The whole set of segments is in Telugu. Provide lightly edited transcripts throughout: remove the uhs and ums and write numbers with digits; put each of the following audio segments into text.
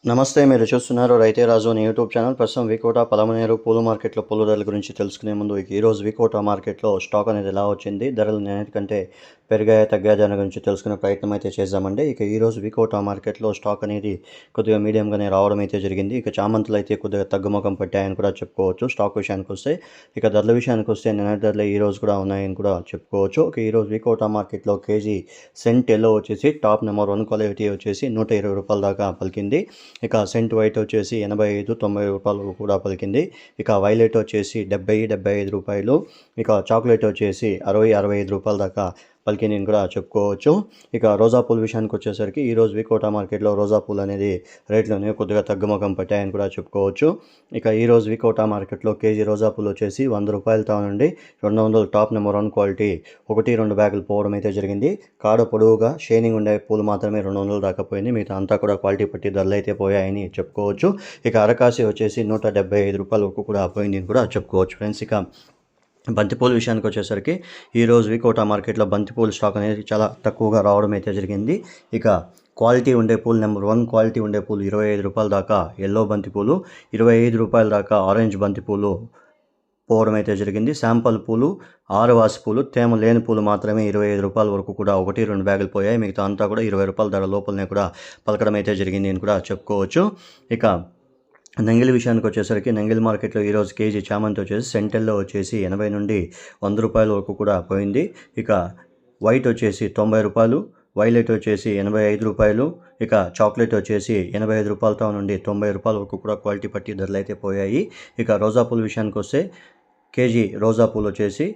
నమస్తే. మీరు చూస్తున్నారు రైతే రాజు అని యూట్యూబ్ ఛానల్. ప్రస్తుతం వికోటా పలమనేరు పూల మార్కెట్లో పూల ధరల గురించి తెలుసుకునే ముందు ఈరోజు వికోటా మార్కెట్లో స్టాక్ అనేది ఎలా వచ్చింది, ధరలు నిన్నటి కంటే పెరిగాయా తగ్గాయా దాని గురించి తెలుసుకునే ప్రయత్నం అయితే చేద్దామండి. ఈరోజు వికోటా మార్కెట్లో స్టాక్ అనేది కొద్దిగా మీడియంగానే రావడం అయితే జరిగింది. చామంతులు అయితే కొద్దిగా తగ్గుముఖం పట్టాయని కూడా చెప్పుకోవచ్చు. స్టాక్ విషయానికి వస్తే ధరల విషయానికి వస్తే నిన్నటి ధరలు ఈరోజు కూడా ఉన్నాయని కూడా చెప్పుకోవచ్చు. ఈరోజు వికోటా మార్కెట్లో కేజీ సెంట్ ఎల్లో వచ్చేసి టాప్ నెంబర్ 1 క్వాలిటీ వచ్చేసి 120 రూపాయల దాకా పలికింది. సెంట్ వైట్ వచ్చేసి 85-90 రూపాయలు కూడా పలికింది. వైలెట్ వచ్చేసి 70-75 రూపాయలు. చాక్లెట్ వచ్చేసి 60-65 రూపాయల దాకా పలికిందని కూడా చెప్పుకోవచ్చు. రోజా పూల విషయానికి వచ్చేసరికి ఈరోజు వికోటా మార్కెట్లో రోజా పూలు అనేది రేట్లోనే కొద్దిగా తగ్గుముఖం పట్టాయని కూడా చెప్పుకోవచ్చు. ఈరోజు వికోటా మార్కెట్లో కేజీ రోజా పూలు వచ్చేసి 100 రూపాయలతో నుండి 200 టాప్ నెంబర్ 1 క్వాలిటీ 1-2 బ్యాగులు పోవడం అయితే జరిగింది. కాడ పొడవుగా షైనింగ్ ఉండే పూలు మాత్రమే 200 దాకా పోయింది. మిగతా అంతా కూడా క్వాలిటీ పట్టి ధరలు అయితే పోయాయని చెప్పుకోవచ్చు. అరకాసి వచ్చేసి 175 రూపాయల వరకు కూడా పోయిందని కూడా చెప్పుకోవచ్చు ఫ్రెండ్స్. బంతిపూల విషయానికి వచ్చేసరికి ఈరోజు వికోటా మార్కెట్లో బంతిపూల స్టాక్ అనేది చాలా తక్కువగా రావడం అయితే జరిగింది. క్వాలిటీ ఉండే పూలు నెంబర్ 1 క్వాలిటీ ఉండే పూలు 25 రూపాయల దాకా ఎల్లో బంతిపూలు, 25 రూపాయల దాకా ఆరెంజ్ బంతిపూలు పోవడం అయితే జరిగింది. శాంపల్ పూలు, ఆరువాసి పూలు, తేమ లేని పూలు మాత్రమే 25 రూపాయల వరకు కూడా 1-2 బ్యాగులు పోయాయి. మిగతా అంతా కూడా 20 రూపాయల ధర లోపలనే కూడా పలకడం అయితే జరిగింది అని కూడా చెప్పుకోవచ్చు. నంగిలి విషయానికి వచ్చేసరికి నంగిలి మార్కెట్లో ఈరోజు కేజీ చామంతి వచ్చేసి సెంటెల్లో వచ్చేసి 80 నుండి 100 రూపాయల వరకు కూడా పోయింది. వైట్ వచ్చేసి 90 రూపాయలు, వైలెట్ వచ్చేసి 85 రూపాయలు, చాక్లెట్ వచ్చేసి 85 రూపాయలతో నుండి 90 రూపాయల వరకు కూడా క్వాలిటీ పట్టి ధరలు అయితే పోయాయి. రోజా పూల విషయానికి వస్తే కేజీ రోజా పూలు వచ్చేసి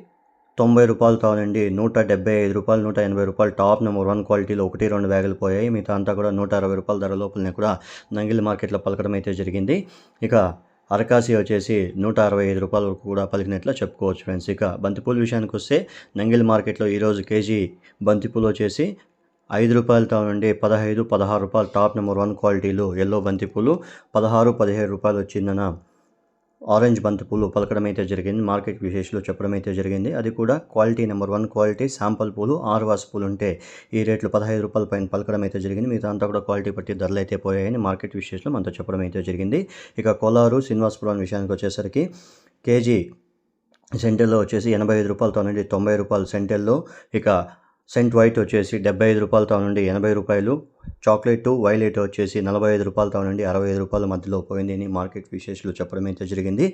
90 రూపాయలతో నుండి 175 రూపాయలు, 180 రూపాయలు టాప్ నెంబర్ 1 క్వాలిటీలో 1-2 బ్యాగులు పోయాయి. మిగతా అంతా కూడా 160 రూపాయల ధర లోపలనే కూడా నంగిలి మార్కెట్లో పలకడం అయితే జరిగింది. అరకాసి వచ్చేసి 165 రూపాయల వరకు కూడా పలికినట్లు చెప్పుకోవచ్చు ఫ్రెండ్స్. బంతిపూల విషయానికి వస్తే నంగిలి మార్కెట్లో ఈరోజు కేజీ బంతిపూలు వచ్చేసి 5 రూపాయలతో నుండి 15-16 రూపాయలు టాప్ నెంబర్ 1 క్వాలిటీలు ఎల్లో బంతిపూలు, 16-17 రూపాయలు వచ్చిందన ఆరెంజ్ బంతిపూలు పలకడం అయితే జరిగింది. మార్కెట్ విశేషాలు చెప్పడం అయితే జరిగింది. అది కూడా క్వాలిటీ నెంబర్ 1 క్వాలిటీ శాంపల్ పూలు, ఆరువాసి పూలు ఉంటే ఈ రేట్లు 15 రూపాయల పైన పలకడం అయితే జరిగింది. మిగతా అంతా కూడా క్వాలిటీ పట్టి ధరలు అయితే పోయాయని మార్కెట్ విశేషాలు మనతో చెప్పడం అయితే జరిగింది. కోలారు శ్రీనివాసపురం విషయానికి వచ్చేసరికి కేజీ సెంటెల్లో వచ్చేసి 85 రూపాయలతో నుండి 90 రూపాయలు సెంటెల్లో, సెంట్ వైట్ వచ్చేసి 75 రూపాయలతో నుండి 80 రూపాయలు, చాక్లెట్ వైలెట్ వచ్చేసి 45 రూపాయలతో నుండి 65 రూపాయల మధ్యలో పోయింది అని మార్కెట్ విశేషాలు చెప్పడం అయితే జరిగింది.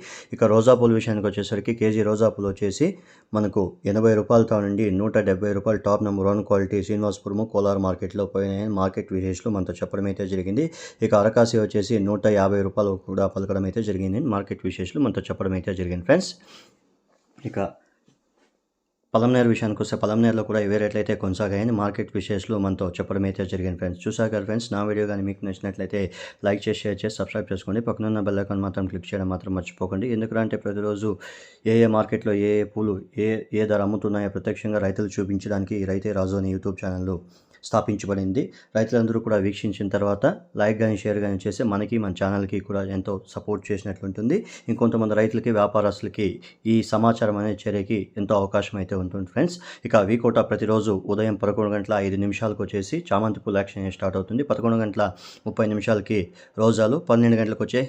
రోజా పూల విషయానికి వచ్చేసరికి కేజీ రోజా పూలు వచ్చేసి మనకు 80 రూపాయలతో నుండి 170 రూపాయలు టాప్ నెంబర్ 1 క్వాలిటీ శ్రీనివాసపురము కోలార్ మార్కెట్లో పోయినాయని మార్కెట్ విశేషాలు మనతో చెప్పడం అయితే జరిగింది. అరకాసి వచ్చేసి 150 రూపాయలు కూడా పలకడం అయితే జరిగింది మార్కెట్ విశేషాలు మనతో చెప్పడం అయితే జరిగింది ఫ్రెండ్స్. పలమనేరు విషయానికి వస్తే పలమనేరులో కూడా ఇవే రేట్లు అయితే కొనసాగాయని మార్కెట్ విశేషాలు మనతో చెప్పడం అయితే జరిగింది ఫ్రెండ్స్. చూసారు ఫ్రెండ్స్, నా వీడియో కానీ మీకు నచ్చినట్లయితే లైక్ చేసి, షేర్ చేసి, సబ్స్క్రైబ్ చేసుకోండి. పక్కనున్న బెల్ ఐకాన్ మాత్రం క్లిక్ చేయడం మాత్రం మర్చిపోకండి. ఎందుకంటే ప్రతిరోజు ఏ మార్కెట్లో ఏ పూలు ఏ ధర అమ్ముతున్నాయో ప్రత్యక్షంగా రైతులు చూపించడానికి రైతే రాజు అని యూట్యూబ్ ఛానల్ స్థాపించబడింది. రైతులందరూ కూడా వీక్షించిన తర్వాత లైక్ కానీ షేర్ కానీ చేస్తే మనకి మన ఛానల్కి కూడా ఎంతో సపోర్ట్ చేసినట్లుంటుంది. ఇంకొంతమంది రైతులకి, వ్యాపారస్తులకి ఈ సమాచారం అనేది చేరేకి ఎంతో అవకాశం అయితే ఉంటుంది ఫ్రెండ్స్. వికోటా ప్రతిరోజు ఉదయం 11:05 వచ్చేసి చామంతి పూల యాక్షన్ స్టార్ట్ అవుతుంది. 11:30 రోజాలు, 12 గంటలకు వచ్చే